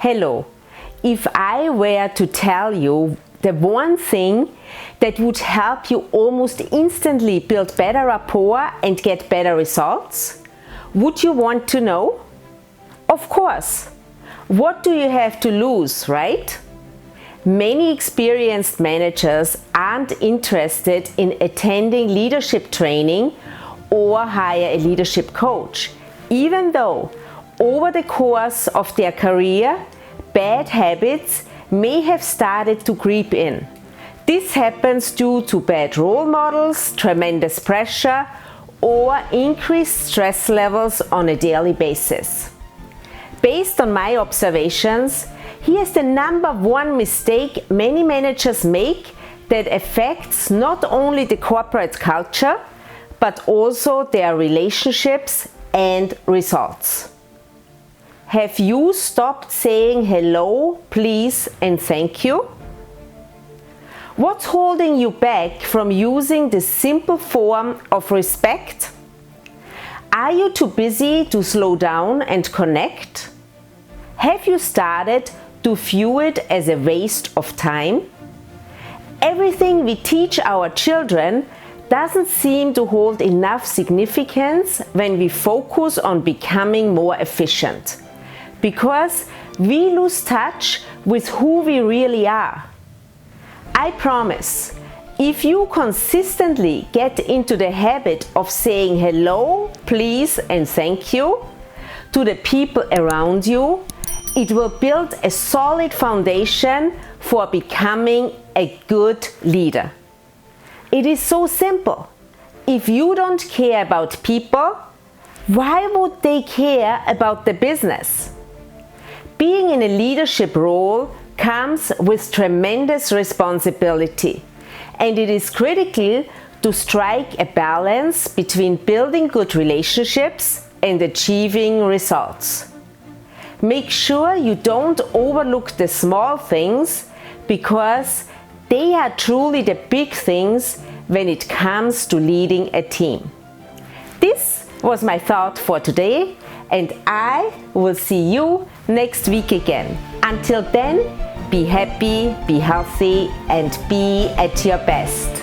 Hello. If I were to tell you the one thing that would help you almost instantly build better rapport and get better results, would you want to know? Of course. What do you have to lose, right? Many experienced managers aren't interested in attending leadership training or hire a leadership coach, even though over the course of their career, bad habits may have started to creep in. This happens due to bad role models, tremendous pressure, or increased stress levels on a daily basis. Based on my observations, here's the number one mistake many managers make that affects not only the corporate culture, but also their relationships and results. Have you stopped saying hello, please, and thank you? What's holding you back from using this simple form of respect? Are you too busy to slow down and connect? Have you started to view it as a waste of time? Everything we teach our children doesn't seem to hold enough significance when we focus on becoming more efficient, because we lose touch with who we really are. I promise, if you consistently get into the habit of saying hello, please, and thank you to the people around you, it will build a solid foundation for becoming a good leader. It is so simple. If you don't care about people, why would they care about the business? Being in a leadership role comes with tremendous responsibility, and it is critical to strike a balance between building good relationships and achieving results. Make sure you don't overlook the small things, because they are truly the big things when it comes to leading a team. This was my thought for today, and I will see you next week again. Until then, be happy, be healthy, and be at your best.